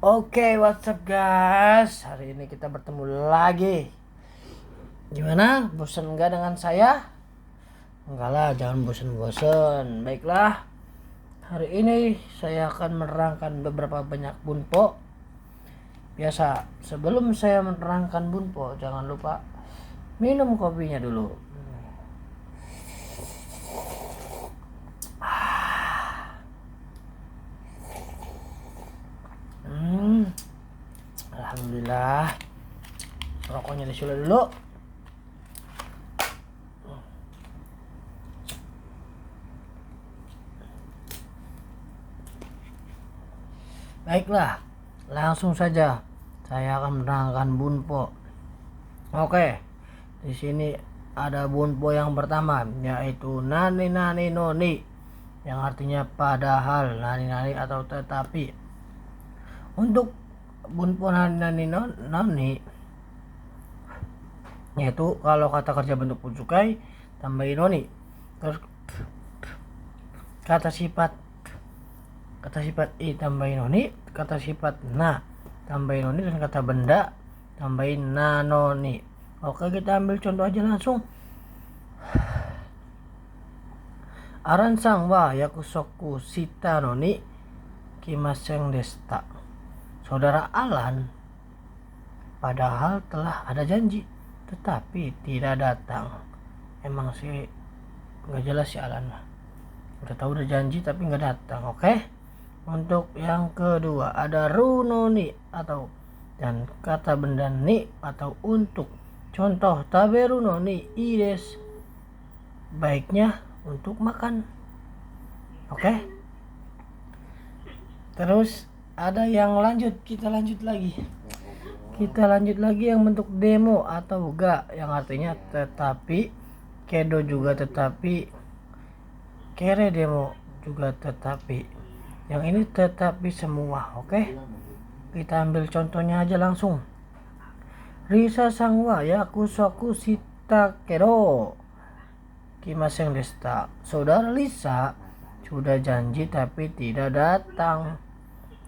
Oke, what's up guys? Hari ini kita bertemu lagi. Gimana? Bosan enggak dengan saya? Enggak lah, jangan bosan-bosan. Baiklah, hari ini saya akan menerangkan beberapa banyak bunpo. Biasa, sebelum saya menerangkan bunpo, jangan lupa minum kopinya dulu. Alhamdulillah. Rokoknya disulut dulu. Baiklah, langsung saja saya akan menerangkan bunpo. Oke, di sini ada bunpo yang pertama, yaitu nani nani noni, yang artinya padahal, nani nani atau tetapi. Untuk bunpo nani nani noni, yaitu kalau kata kerja bentuk pucukai tambahin noni, terus kata sifat i tambahin noni, kata sifat na tambahin noni, dan kata benda tambahin nanoni. Oke, kita ambil contoh aja langsung. Aransang wa yakusoku shita noni kimaseng desta. Saudara Alan padahal telah ada janji tetapi tidak datang. Emang sih nggak jelas si Alan mah. Udah tahu udah janji tapi nggak datang. Oke. Untuk yang kedua ada runoni atau dan kata benda ni atau untuk. Contoh taberu noni ides, baiknya untuk makan. Oke. Terus ada yang lanjut, kita lanjut lagi yang bentuk demo atau ga, yang artinya tetapi, kedo juga tetapi, kere demo juga tetapi. Yang ini tetapi semua. Oke, kita ambil contohnya aja langsung. Risa sangwa yakusoku shita kero kimaseng desta. Saudara Lisa sudah janji tapi tidak datang.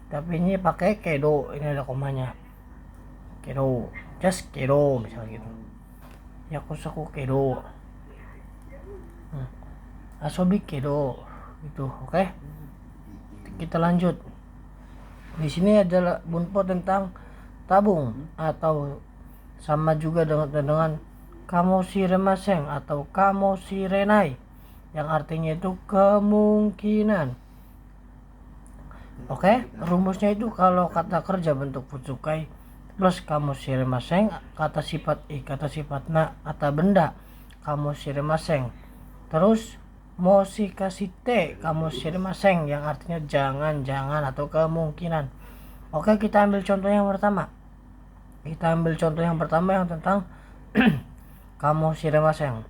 Tapi ini pakai kedo, ini ada komanya. Kedo, just kedo misalnya gitu. Yakusoku kedo, asobi kedo gitu. Oke. Kita lanjut. Di sini adalah bunpo tentang tabung atau sama juga dengan kamoshiremaseng atau kamoshirenai, yang artinya itu kemungkinan. Oke, rumusnya itu kalau kata kerja bentuk futsukai plus kamoshiremaseng, kata sifat i, kata sifat na, kata benda kamoshiremaseng, terus moshikashite kamoshiremaseng, yang artinya jangan-jangan atau kemungkinan. Oke, kita ambil contoh yang pertama. Yang tentang kamoshiremaseng.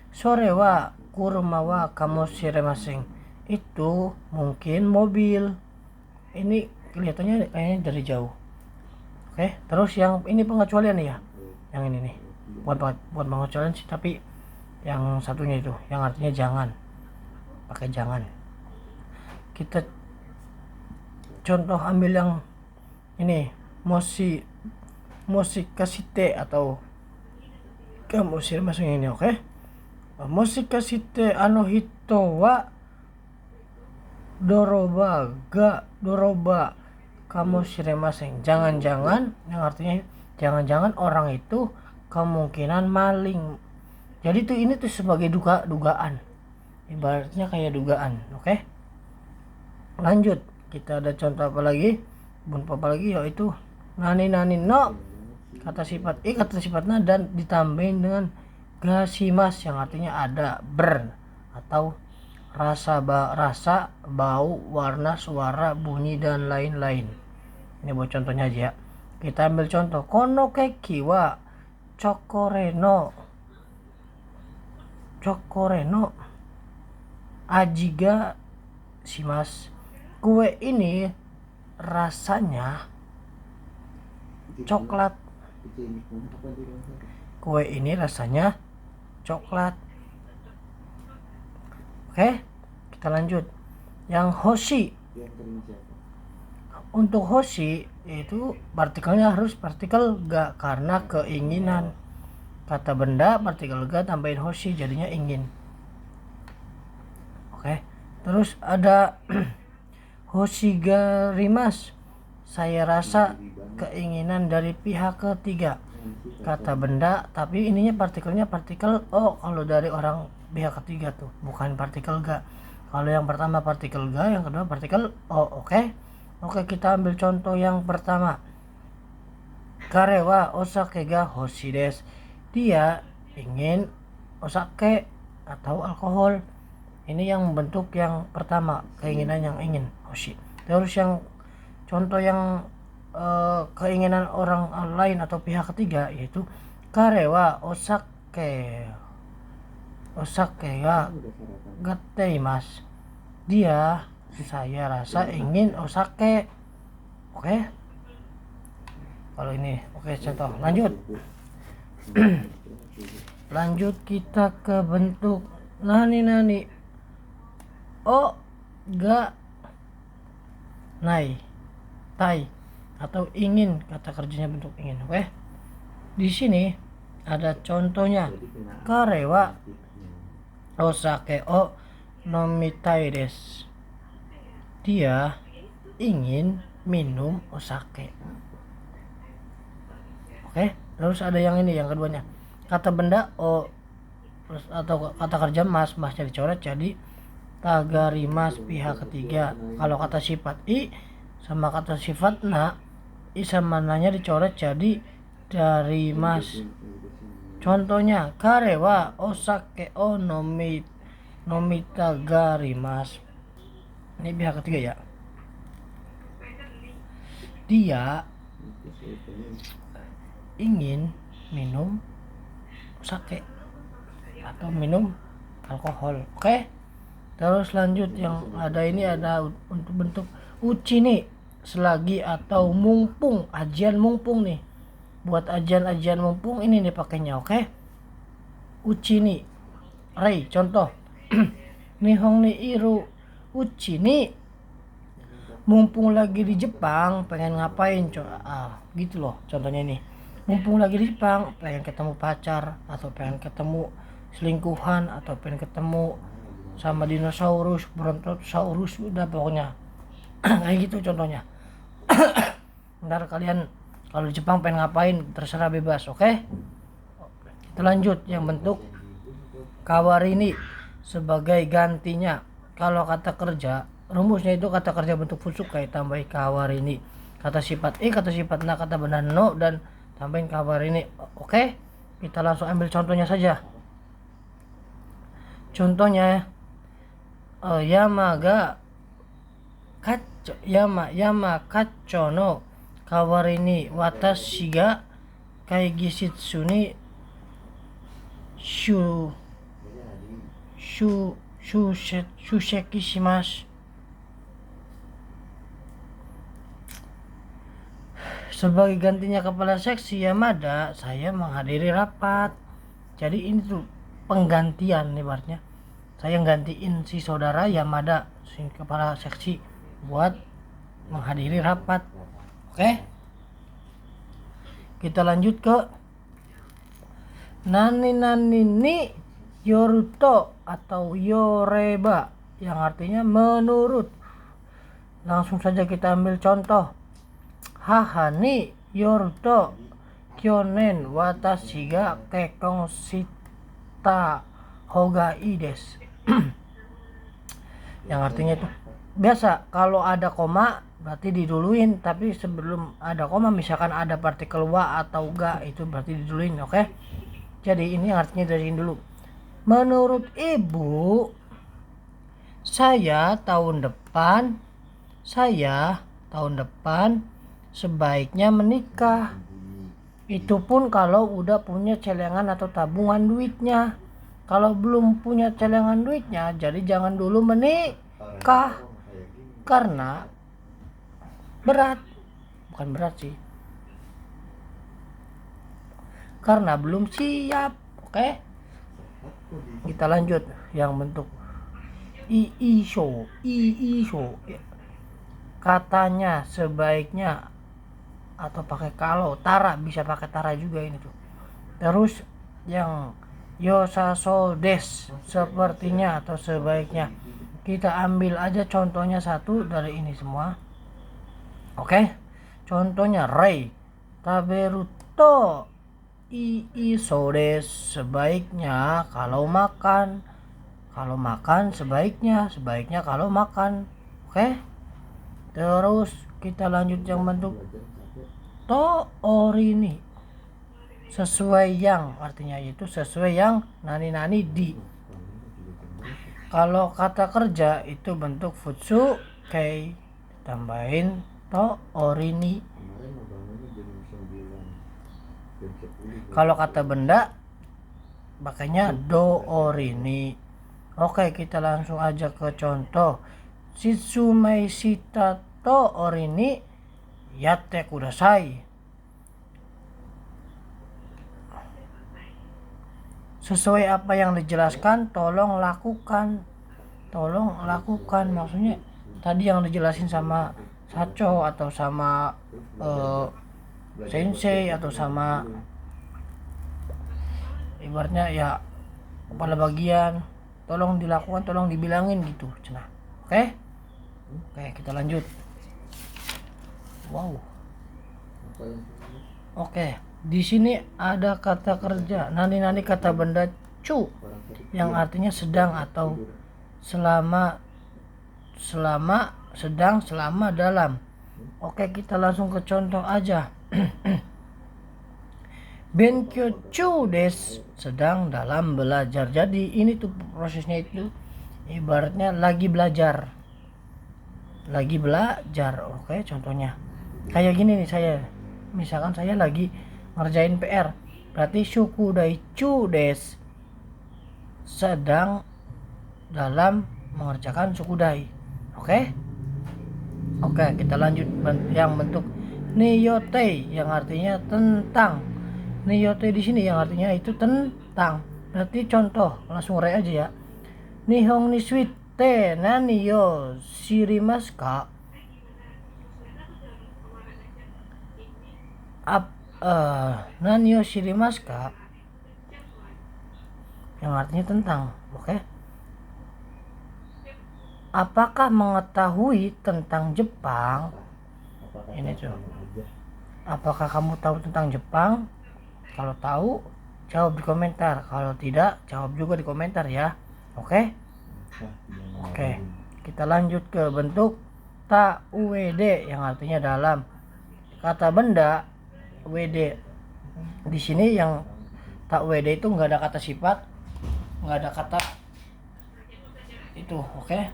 Sore wa kuruma wa kamoshiremaseng. Itu mungkin mobil. Ini kelihatannya kayaknya dari jauh. Oke, terus yang ini pengecualian nih ya. Yang ini nih. Bukan pengecualian sih, tapi yang satunya itu yang artinya jangan. Pakai jangan. Kita contoh ambil yang ini, moshikashite atau kamoshiremaseng ini. Oke. Moshikashite ano hito wa doroba kamoshiremaseng. Jangan-jangan, yang artinya jangan-jangan orang itu kemungkinan maling. Jadi tuh ini tuh sebagai dugaan. Ibaratnya kayak dugaan. Oke. Lanjut, kita ada contoh apa lagi? Bunpo apa lagi, yaitu nani nani no, kata sifat i, kata sifat na, dan ditambahin dengan gasimas, yang artinya ada, ber, atau rasa, bau, warna, suara, bunyi, dan lain-lain. Ini buat contohnya aja ya. Kita ambil contoh kono keki wa chokoreno ajiga shimasu. Kue ini rasanya coklat. Oke, kita lanjut. Yang hoshi. Untuk hoshi yaitu partikelnya harus partikel ga karena keinginan. Kata benda partikel ga tambahin hoshi jadinya ingin. Oke. Terus ada hoshi ga rimas, saya rasa keinginan dari pihak ketiga. Kata benda tapi ininya partikelnya partikel O kalau dari orang pihak ketiga tuh, bukan partikel ga. Kalau yang pertama partikel ga, yang kedua partikel O. Oke, kita ambil contoh yang pertama. Kare wa osake ga hoshi desu. Dia ingin osake atau alkohol. Ini yang bentuk yang pertama, keinginan yang ingin hoshi. Terus yang contoh yang keinginan orang lain atau pihak ketiga yaitu kare wa osake ga gatteimasu. Dia, saya rasa ingin osake. Oke. Kalau ini oke, contoh. Lanjut kita ke bentuk nani o ga nai tai atau ingin, kata kerjanya bentuk ingin. Oke. Di sini ada contohnya. Kare wa osake o nomitai desu. Dia ingin minum osake. Oke, terus ada yang ini, yang keduanya. Kata benda o atau kata kerja masnya dicoret jadi tagarimas pihak ketiga. Kalau kata sifat i sama kata sifat na, i sama nanya dicoret jadi dari mas. Contohnya kare wa osake o nomitagarimas. Ini pihak ketiga ya. Dia ingin minum sake atau minum alkohol. Oke. Terus lanjut yang ada ini ada untuk bentuk uchi nih, selagi atau mumpung, ajian mumpung nih. Buat ajian mumpung ini dipakainya, oke? Uchi nih. Rei, contoh. Nihong ni iru uchi nih. Mumpung lagi di Jepang, pengen ngapain? Gitu loh contohnya ini. Mumpung lagi di Jepang, pengen ketemu pacar atau pengen ketemu selingkuhan atau pengen ketemu sama dinosaurus, brontosaurus, udah pokoknya kayak gitu contohnya. Ntar kalian kalau di Jepang pengen ngapain terserah, bebas, oke? Kita lanjut yang bentuk kawarini sebagai gantinya. Kalau kata kerja, rumusnya itu kata kerja bentuk fusukai tambahin kawarini. Kata sifat i, kata sifat na, kata benda no, dan tambahin kawarini. Oke? Kita langsung ambil contohnya saja. Contohnya yama kaccho no kawarini watashi ga kaigisitsu ni shuseki shimasu. Sebagai gantinya kepala seksi Yamada, saya menghadiri rapat. Jadi ini tuh penggantian ibaratnya. Saya gantiin si saudara Yamada, si kepala seksi, buat menghadiri rapat. Oke? Kita lanjut ke nani ni yoruto atau yoreba, yang artinya menurut. Langsung saja kita ambil contoh. Haha ni yoruto kyonen watashi ga kekkon shita hoga ii desu. Yang artinya itu biasa kalau ada koma berarti diduluin, tapi sebelum ada koma misalkan ada partikel wa atau ga itu berarti diduluin, oke? Jadi ini artinya dari dulu. Menurut ibu, saya tahun depan sebaiknya menikah. Itu pun kalau udah punya celengan atau tabungan duitnya. Kalau belum punya celengan duitnya, jadi jangan dulu menikah. Karena berat. Bukan berat sih. Karena belum siap. Oke? Kita lanjut yang bentuk iisho. Katanya sebaiknya atau pakai kalau. Tara bisa pakai tara juga ini tuh. Terus yang yosaso des, sepertinya atau sebaiknya. Kita ambil aja contohnya satu dari ini semua. Oke. Contohnya rei taberuto iiso des, sebaiknya kalau makan. Kalau makan sebaiknya kalau makan. Oke. Terus kita lanjut yang bentuk to orini, sesuai yang, artinya itu sesuai yang, nani di. Kalau kata kerja itu bentuk futsu kei, tambahin to orini. Kalau kata benda makanya do orini. Oke, kita langsung aja ke contoh. Shitsumei shita to orini yatte kudasai. Sesuai apa yang dijelaskan, tolong lakukan. Tolong lakukan, maksudnya tadi yang dijelasin sama Sacho atau sama sensei atau sama ibaratnya ya kepala bagian, tolong dilakukan, tolong dibilangin gitu cenah. Oke, kita lanjut. Wow. Oke, di sini ada kata kerja nani kata benda cu, yang artinya sedang atau selama, sedang, selama, dalam. Oke, kita langsung ke contoh aja. Benkyo chu des, sedang dalam belajar. Jadi ini tuh prosesnya itu ibaratnya lagi belajar. Oke, contohnya kayak gini nih, saya misalkan saya lagi ngerjain PR, berarti shukudai chu des, sedang dalam mengerjakan shukudai. Oke, kita lanjut yang bentuk niyote, yang artinya tentang. Niyote di sini yang artinya itu tentang. Berarti contoh, langsung re aja ya. Nihon ni suite nani yo shirimasu ka? Nani yo shirimasu ka? Yang artinya tentang. Oke. Apakah mengetahui tentang Jepang? Ini tuh. Apakah kamu tahu tentang Jepang? Kalau tahu, jawab di komentar. Kalau tidak, jawab juga di komentar ya. Oke, kita lanjut ke bentuk ta uwd, yang artinya dalam. Kata benda wd di sini, yang ta uwd itu nggak ada kata sifat, nggak ada kata itu. Oke,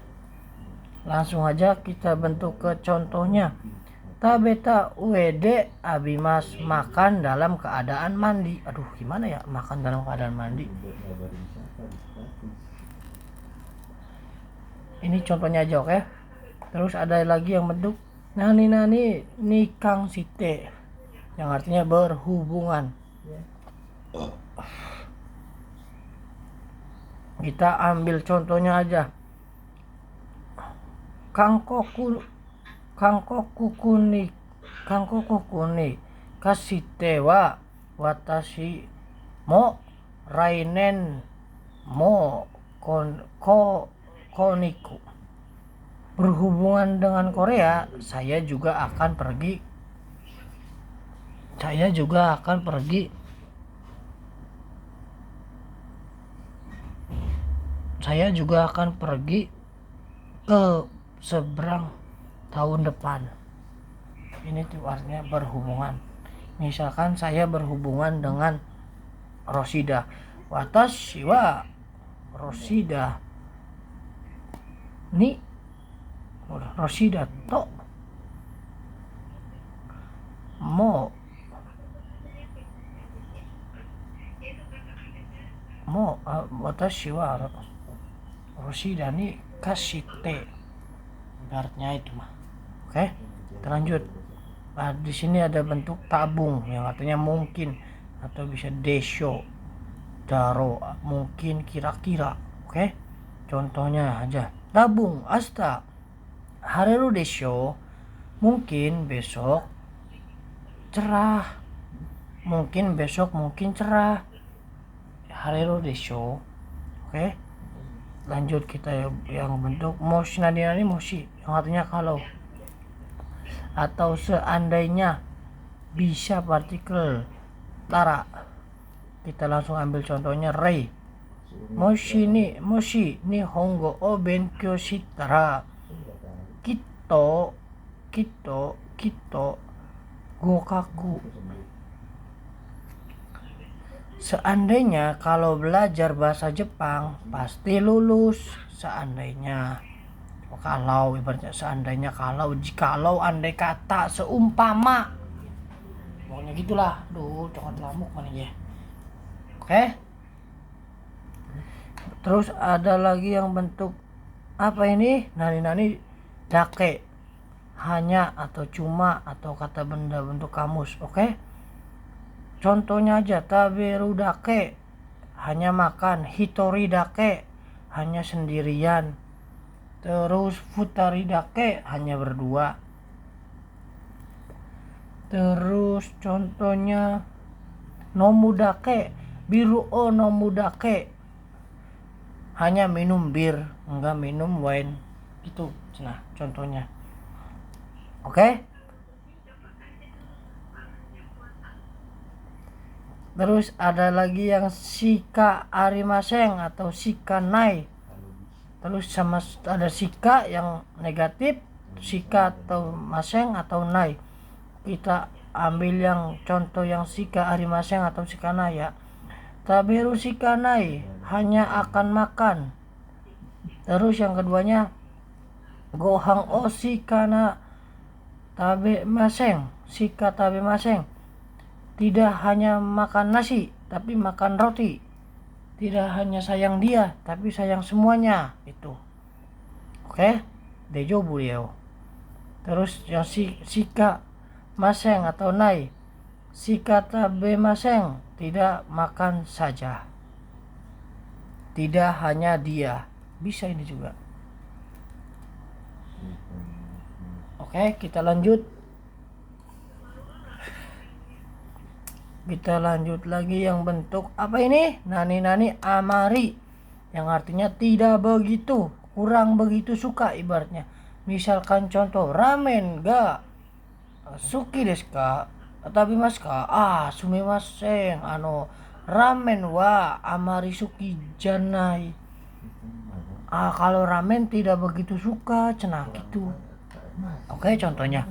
langsung aja kita bentuk ke contohnya. Tabeta uede abimas, makan dalam keadaan mandi. Aduh, gimana ya makan dalam keadaan mandi? Ini contohnya aja, oke. Terus ada lagi yang bentuk nani nikang site, yang artinya berhubungan. Kita ambil contohnya aja. Kangkoku kuni kasite wa watashi mo rainen mo koniku. Berhubungan dengan Korea, saya juga akan pergi ke seberang tahun depan. Ini tuh artinya berhubungan. Misalkan saya berhubungan dengan Rosida, watashi wa Rosida ni Rosida to mo watashi wa Rosida ni kashite. Artinya itu mah. Oke, kita lanjut. Nah, di sini ada bentuk tabung, yang artinya mungkin, atau bisa desho, daro, mungkin, kira-kira. Oke, contohnya aja. Tabung asta hareru desho, mungkin besok cerah, mungkin besok mungkin cerah. Harero desho. Oke, lanjut kita yang bentuk moshi nani moshi, yang artinya kalau atau seandainya, bisa partikel tara. Kita langsung ambil contohnya rei. Moshi ni hongo o benkyou shitara kitto gokaku. Seandainya kalau belajar bahasa Jepang pasti lulus. Seandainya, kalau ibaratnya seandainya, kalau andai kata, seumpama, pokoknya gitulah. Aduh, coklat lamuk mana ya. Oke, terus ada lagi yang bentuk apa ini, nani dake, hanya atau cuma atau kata benda bentuk kamus. Oke, contohnya aja, taberu dake, hanya makan. Hitori dake, hanya sendirian. Terus futari dake, hanya berdua. Terus contohnya nomu dake, biru o nomu dake, hanya minum bir, enggak minum wine. Itu nah contohnya. Oke, terus ada lagi yang shika arimasen atau shika nai. Terus sama ada shika yang negatif, shika atau masen atau nai. Kita ambil yang contoh yang shika arimasen atau shika nai ya. Taberu shika nai, hanya akan makan. Terus yang keduanya gohang o shika na tabemasen, shika tabemasen, tidak hanya makan nasi tapi makan roti. Tidak hanya sayang dia tapi sayang semuanya. Itu oke, dejobu yo. Terus yang shika masen atau nai, shika tabemasen, tidak makan saja. Tidak hanya dia, bisa ini juga. Oke, kita lanjut. Kita lanjut lagi yang bentuk apa ini? Nani amari, yang artinya tidak begitu, kurang begitu suka ibaratnya. Misalkan contoh, ramen ga suki desu ka? Tabimasu ka? Sumimasen. Ramen wa amari suki janai. Kalau ramen tidak begitu suka, cenah gitu. Oke, contohnya.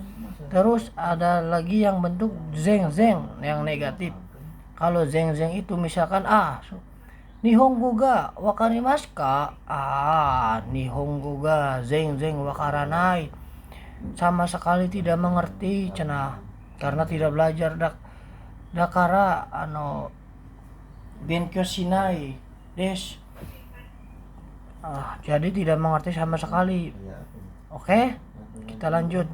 Terus ada lagi yang bentuk zeng yang negatif. Kalau zeng itu misalkan nihongo ga wakarimasu ka? Nihongo ga zeng wakaranai. Sama sekali tidak mengerti, cenah, karena tidak belajar dakara benkyou shinai desu. Jadi tidak mengerti sama sekali. Oke, kita lanjut.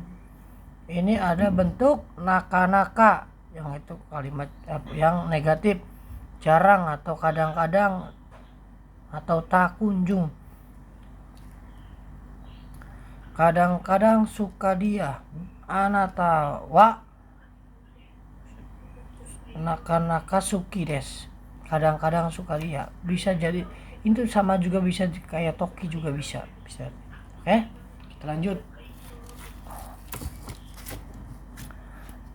Ini ada bentuk naka, yang itu kalimat yang negatif, jarang atau kadang-kadang atau tak kunjung. Kadang-kadang suka dia, anata wa naka suki desu. Kadang-kadang suka dia, bisa jadi itu sama juga, bisa kayak toki juga bisa. Oke, kita lanjut.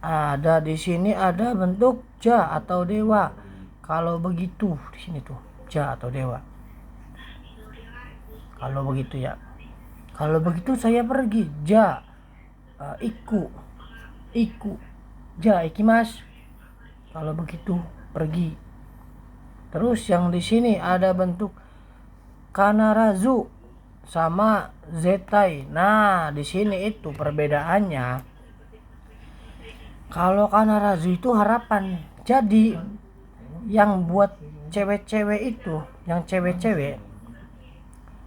Ada di sini ada bentuk ja atau dewa. Kalau begitu di sini tuh ja atau dewa. Kalau begitu ya. Kalau begitu saya pergi. Ja iku ja ikimasu. Kalau begitu pergi. Terus yang di sini ada bentuk kanarazu sama zetai. Nah, di sini itu perbedaannya. Kalau kanarazu itu harapan. Jadi yang buat cewek-cewek itu, yang cewek-cewek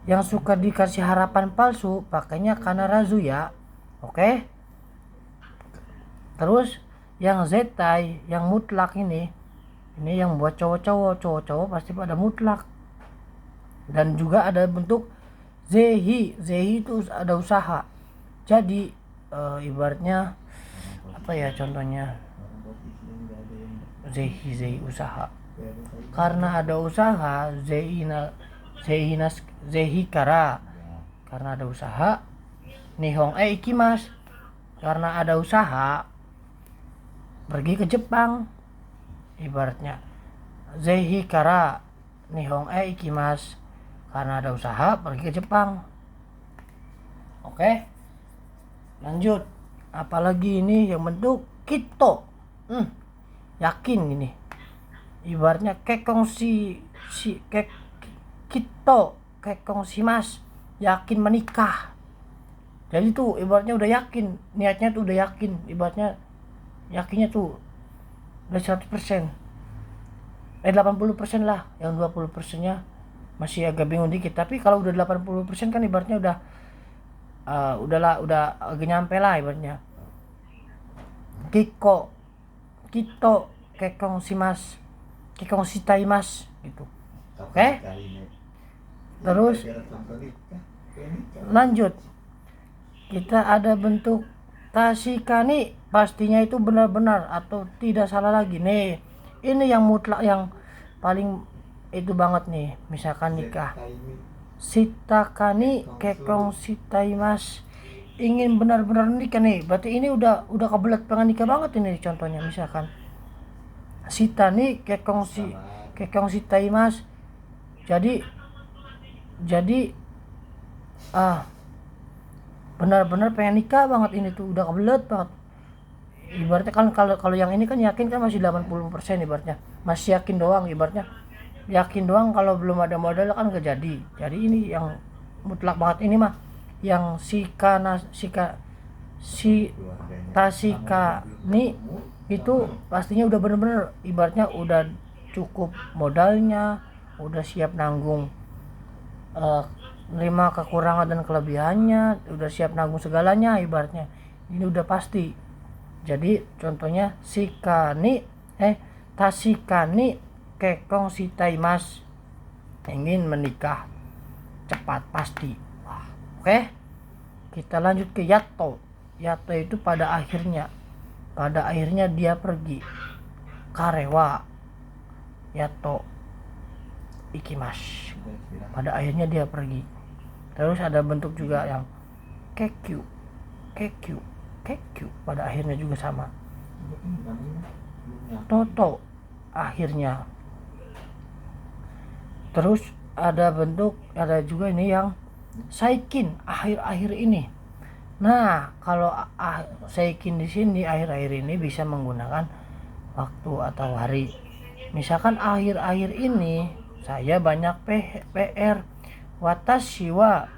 yang suka dikasih harapan palsu, pakainya kanarazu ya. Oke. Terus yang zetai, yang mutlak ini yang buat cowok-cowok pasti pada mutlak. Dan juga ada bentuk zehi itu ada usaha. Jadi ibaratnya apa ya contohnya, Zehi usaha. Karena ada usaha, zehi kara. Karena ada usaha, nihong ikimasu. Karena ada usaha, pergi ke Jepang. Ibaratnya zehi kara nihong ikimasu. Karena ada usaha, pergi ke Jepang. Oke, lanjut. Apalagi ini yang bentuk kito. Yakin ini. Ibaratnya kito kekong si mas, yakin menikah. Jadi tuh ibaratnya udah yakin, niatnya tuh udah yakin, ibaratnya yakinnya tuh udah 100%. 80% lah, yang 20%-nya masih agak bingung dikit. Tapi kalau udah 80% kan ibaratnya udah agak nyampe lah ibaratnya. Kito kekong si taimas gitu. Oke? Terus lanjut. Kita ada bentuk tasikani, pastinya itu benar-benar atau tidak salah lagi. Nih, ini yang mutlak, yang paling itu banget nih. Misalkan nikah, sitakani kekong sitaimas, ingin benar-benar nikah nih. Berarti ini udah kebelet pengen nikah banget ini contohnya. Misalkan sitani kekong sitaimas. Jadi benar-benar pengen nikah banget ini tuh, udah kebelet banget. Ibaratnya kan kalau yang ini kan yakin kan masih 80% ibaratnya. Masih yakin doang ibaratnya. Yakin doang, kalau belum ada modal kan gak jadi. Jadi ini yang mutlak banget ini mah. Yang tasika ni itu pastinya udah bener-bener ibaratnya udah cukup modalnya, udah siap nanggung nerima kekurangan dan kelebihannya, udah siap nanggung segalanya ibaratnya. Ini udah pasti. Jadi contohnya tasikani kekong sitaimas, ingin menikah cepat pasti. Wah, oke. Kita lanjut ke yato. Yato itu pada akhirnya dia pergi. Karewa yato ikimasu, pada akhirnya dia pergi. Terus ada bentuk juga yang kekyu, pada akhirnya juga sama. Toto akhirnya. Terus ada juga ini yang saikin, akhir-akhir ini. Nah, kalau saikin di sini akhir-akhir ini bisa menggunakan waktu atau hari. Misalkan akhir-akhir ini saya banyak PR. Watashi wa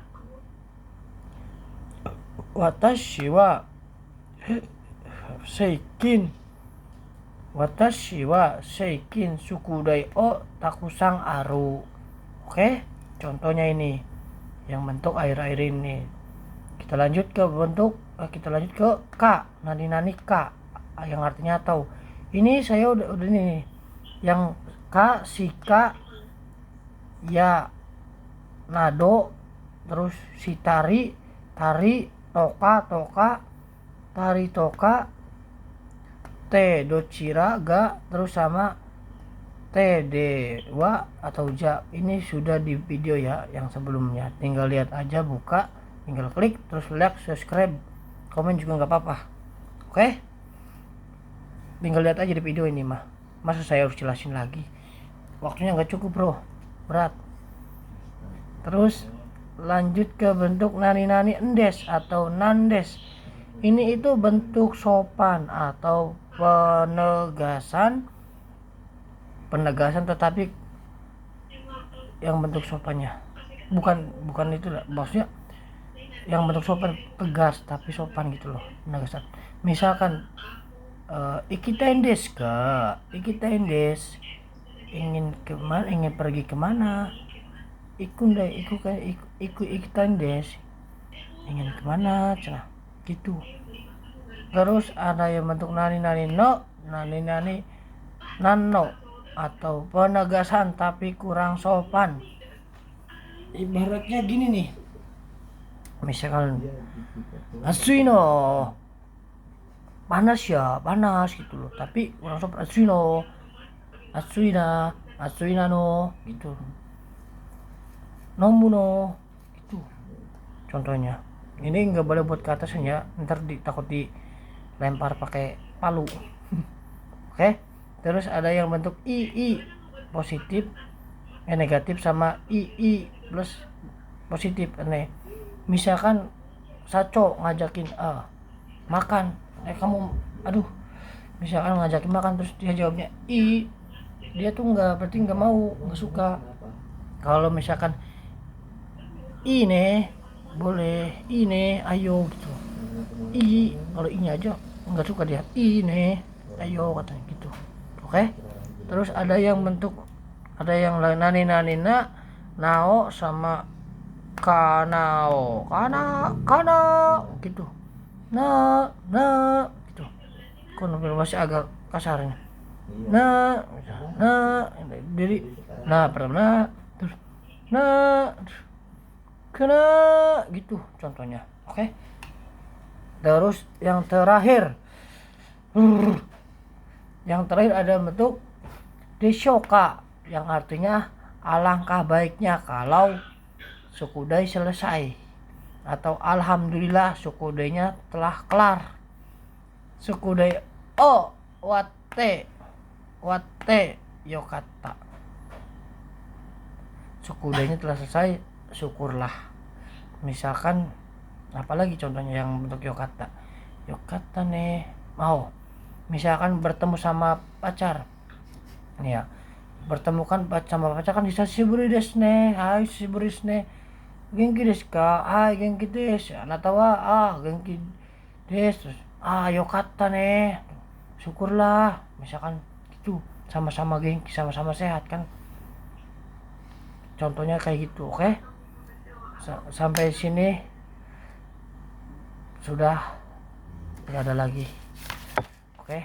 seikin sukudai o takusang aru. Oke, contohnya ini yang bentuk akhir-akhir ini. Kita lanjut ke ka, nani ka, yang artinya atau. Ini saya udah nih yang ka, sika, ya, nado, terus si tari, toka, tari toka, te docira ga, terus sama te dewa atau ja. Ini sudah di video ya yang sebelumnya, tinggal lihat aja, buka, tinggal klik, terus like, subscribe, komen juga nggak apa-apa. Oke, tinggal lihat aja di video ini mah. Masa saya harus jelasin lagi, waktunya nggak cukup bro, berat. Terus lanjut ke bentuk nani endes atau nandes. Ini itu bentuk sopan atau penegasan tetapi yang bentuk sopannya bukan itu lah, maksudnya yang bentuk sopan tegas tapi sopan gitu loh, penegasan. Misalkan ikitendes, ingin pergi kemana, ikutendes, ingin kemana cenah gitu. Terus ada yang bentuk nani nano atau penegasan tapi kurang sopan. Ibaratnya gini nih, misalkan Atsuino panas ya panas gitu loh, tapi orang sobat Atsuino Atsuina no gitu, nomu no itu contohnya. Ini nggak boleh buat ke atasan ya, ntar takut dilempar pakai palu. Oke, terus ada yang bentuk ii positif, negatif, sama ii plus positif. Misalkan Saco ngajakin makan, kamu aduh, misalkan ngajakin makan terus dia jawabnya dia tuh berarti nggak mau, nggak suka. Kalau misalkan ini boleh, ini ayo gitu, kalau ini aja nggak suka dia, ini ayo katanya gitu. Oke, terus ada yang nani nao sama kana gitu, gitu. Masih agak kasarnya jadi pernah terus kena gitu contohnya. Oke, terus yang terakhir ada bentuk deshoka, yang artinya alangkah baiknya kalau sukudai selesai, atau alhamdulillah sukudainya telah kelar. Sukudai o wate yokata, sukudainya telah selesai, syukurlah. Misalkan apalagi contohnya yang bentuk yokata nih, mau misalkan bertemu sama pacar nih ya, bertemu kan sama pacar kan bisa shiburi desu ne, hai shiburi desu ne, genki desu ka, hai genki desu, anata wa genki desu, yokata ne, syukurlah. Misalkan gitu, sama-sama genki, sama-sama sehat kan, contohnya kayak gitu. Oke, sampai sini sudah, tidak ada lagi. Oke,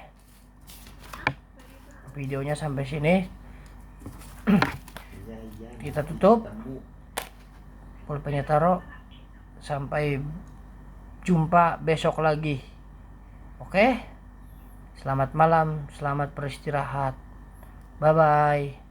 videonya sampai sini. Kita tutup pulpennya, taruh, sampai jumpa besok lagi. Oke, selamat malam, selamat beristirahat, bye bye.